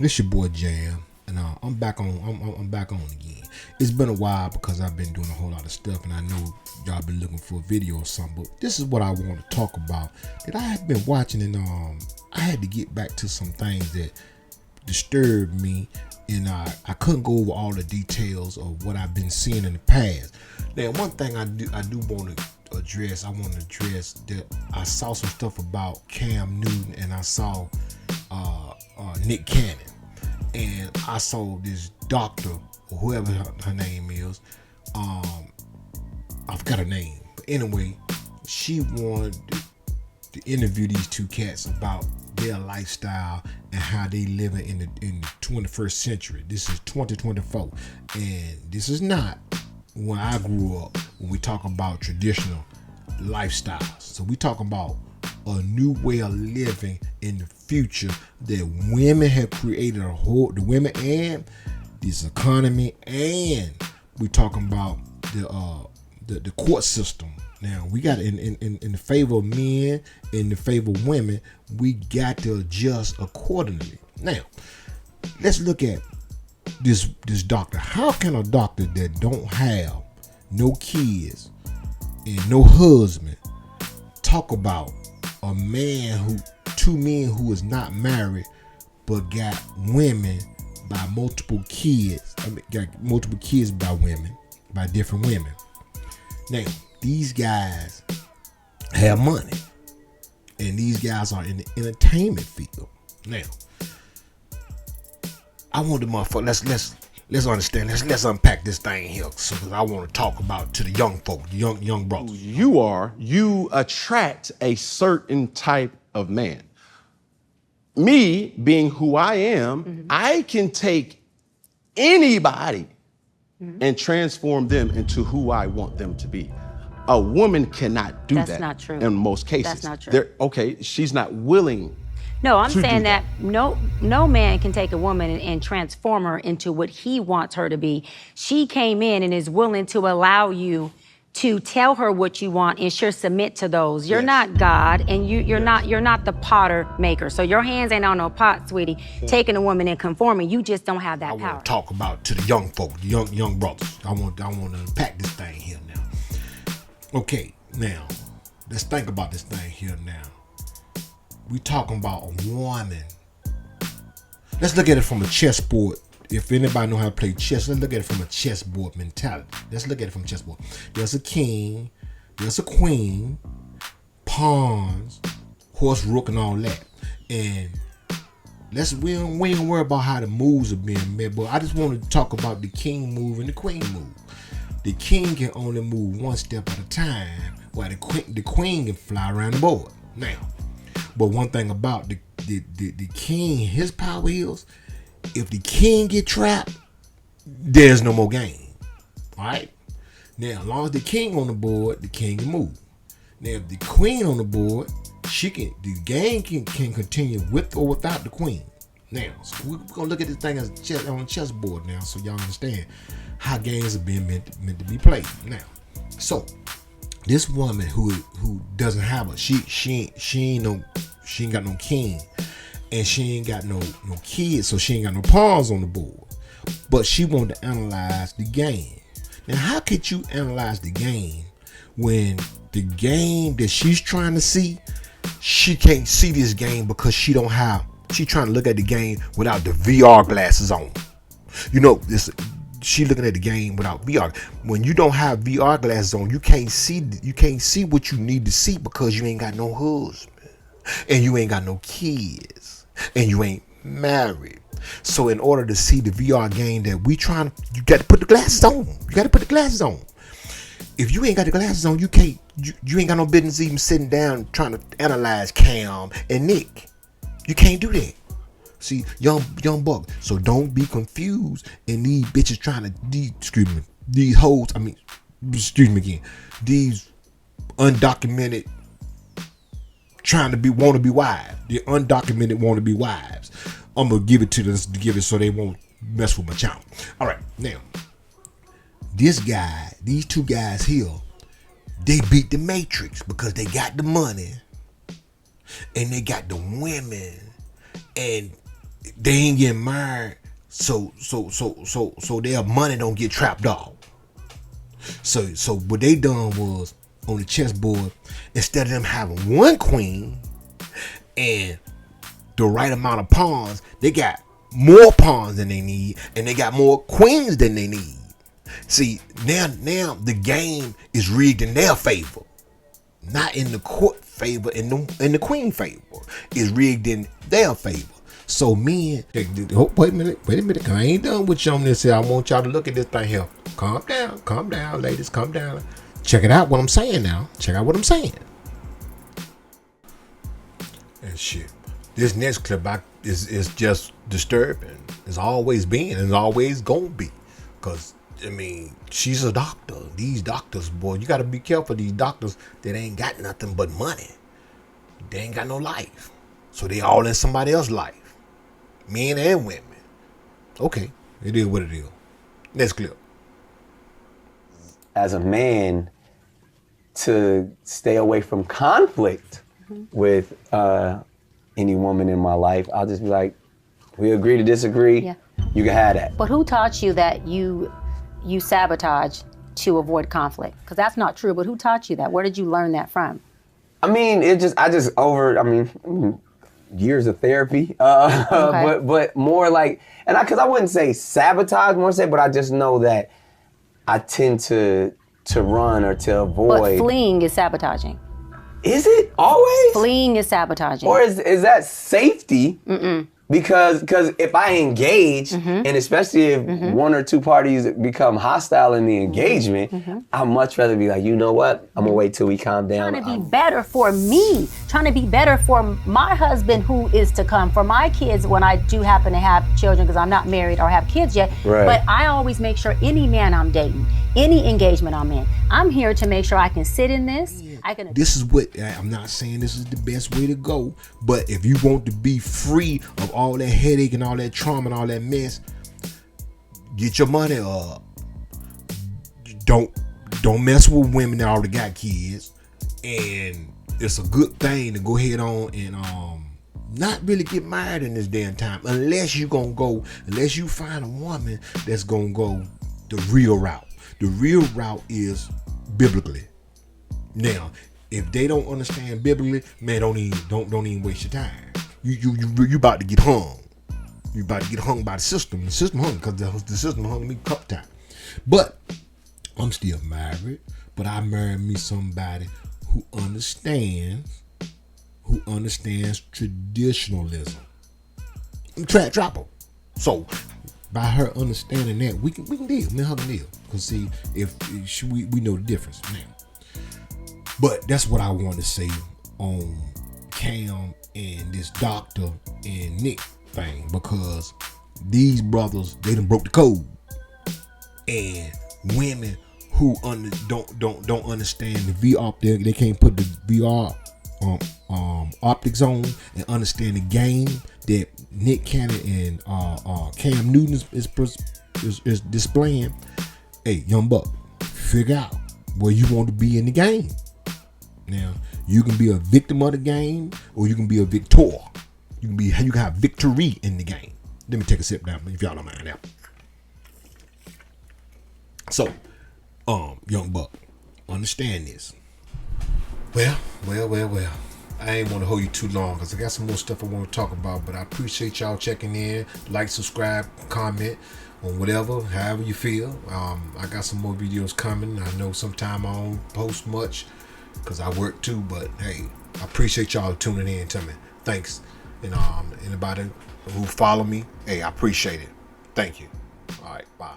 This your boy Jam, and I'm back on. I'm back on again. It's been a while because I've been doing a whole lot of stuff, and I know y'all been looking for a video or something. But this is what I want to talk about that I have been watching, and I had to get back to some things that disturbed me, and I couldn't go over all the details of what I've been seeing in the past. Now, one thing I do want to address. I want to address that I saw some stuff about Cam Newton, and I saw Nick Cannon, and I saw this doctor or whoever her name is. I forgot her name, but anyway, she wanted to interview these two cats about their lifestyle and how they live in the 21st century. This is 2024, and this is not when I grew up. When we talk about traditional lifestyles, so we talk about a new way of living in the future that women have created the women and this economy, and we talking about the court system. Now we got in the favor of men, in the favor of women, we got to adjust accordingly. Now let's look at this doctor. How can a doctor that don't have no kids and no husband talk about a man two men who is not married but got women by multiple kids? Got multiple kids by women, by different women. Now, these guys have money, and these guys are in the entertainment field. Now, I want the motherfucker. Let's understand. Let's unpack this thing here, because I want to talk about to the young folk, the young brothers. You attract a certain type of man. Me being who I am, I can take anybody and transform them into who I want them to be. A woman cannot do that. That's not true. In most cases. That's not true. Okay, she's not willing. No, I'm to saying do that no man can take a woman and transform her into what he wants her to be. She came in and is willing to allow you to tell her what you want and she'll submit to those. You're not God, and you're not the potter maker. So your hands ain't on no pot, sweetie. Taking a woman and conforming, you just don't have that I power. want to talk about to the young folk, the young brothers. I want to unpack this thing here now. Okay, now let's think about this thing here now. We talking about a woman. Let's look at it from a chessboard. If anybody know how to play chess, let's look at it from a chessboard mentality. Let's look at it from chessboard. There's a king, there's a queen, pawns, horse, rook, and all that. And we ain't worry about how the moves are being made, but I just want to talk about the king move and the queen move. The king can only move one step at a time, while the queen can fly around the board. Now, but one thing about the king, his power is, if the king get trapped, there's no more game. All right. Now, as long as the king on the board, the king can move. Now, if the queen on the board, the game can continue with or without the queen. Now, so we're gonna look at this thing as on a chessboard now, so y'all understand how games are being meant to be played. Now, so this woman who doesn't have she ain't got no king, and she ain't got no kids, so she ain't got no pawns on the board. But she wanted to analyze the game. Now, how could you analyze the game when the game that she's trying to see, she can't see this game because she trying to look at the game without the VR glasses on. You know, she looking at the game without VR. When you don't have VR glasses on, you can't see what you need to see because you ain't got no husband, and you ain't got no kids, and you ain't married. So in order to see the VR game that we trying, you got to put the glasses on. You got to put the glasses on. If you ain't got the glasses on, you can't. You ain't got no business even sitting down trying to analyze Cam and Nick. You can't do that. See, young buck. So don't be confused. And these bitches trying to these hoes. These undocumented trying to want to be wives. The undocumented want to be wives. I'm gonna give it to them to give it so they won't mess with my child. All right, now these two guys here, they beat the Matrix because they got the money and they got the women, and they ain't getting married, so their money don't get trapped off. So what they done was on the chessboard, instead of them having one queen and the right amount of pawns, they got more pawns than they need, and they got more queens than they need. See, now the game is rigged in their favor, not in the court favor, in the queen favor. It's rigged in their favor. So men, wait a minute, cause I ain't done with you on this here. I want y'all to look at this thing here. Calm down, ladies, calm down. Check it out what I'm saying now. Check out what I'm saying. And shit. This next clip is just disturbing. It's always been and it's always gonna be. Cause I mean, she's a doctor. These doctors, boy, you gotta be careful. These doctors that ain't got nothing but money. They ain't got no life. So they all in somebody else's life. Men and women. Okay, it is what it is. Next clip. As a man, to stay away from conflict with any woman in my life, I'll just be like, we agree to disagree. Yeah. You can have that. But who taught you that you sabotage to avoid conflict? Because that's not true. But who taught you that? Where did you learn that from? I mean, years of therapy, Okay. but more like, because I wouldn't say sabotage, more say, but I just know that I tend to run or to avoid. But fleeing is sabotaging. Is it always? Fleeing is sabotaging. Or is that safety? Mm-mm. Because if I engage, and especially if one or two parties become hostile in the engagement, I'd much rather be like, you know what? I'm gonna wait till we calm down. Trying to be better for me, trying to be better for my husband who is to come, for my kids when I do happen to have children, because I'm not married or have kids yet. Right. But I always make sure any man I'm dating, any engagement I'm in, I'm here to make sure I can sit in this. This is what, I'm not saying this is the best way to go, but if you want to be free of all that headache and all that trauma and all that mess, get your money up. Don't mess with women that already got kids. And it's a good thing to go ahead on and not really get married in this damn time, unless you find a woman that's gonna go the real route. The real route is biblically. Now, if they don't understand biblically, man, don't even waste your time. You about to get hung. You about to get hung by the system. The system hung because the system hung me a couple times. But I'm still married. But I married me somebody who understands traditionalism. I'm trapper. So by her understanding that, we can deal. Me and her can deal. Cause see, if we know the difference now. But that's what I want to say on Cam and this doctor and Nick thing, because these brothers, they done broke the code, and women who don't understand the VR, they can't put the VR optics on and understand the game that Nick Cannon and Cam Newton is displaying. Hey, young buck, figure out where you want to be in the game. Now, you can be a victim of the game, or you can be a victor. You can have victory in the game. Let me take a sip now, if y'all don't mind now. So, young buck, understand this. Well. I ain't want to hold you too long because I got some more stuff I want to talk about, but I appreciate y'all checking in. Like, subscribe, comment on whatever, however you feel. I got some more videos coming. I know sometime I don't post much because I work too, but hey, I appreciate y'all tuning in to me. Thanks. And anybody who follow me, hey, I appreciate it. Thank you. All right, bye.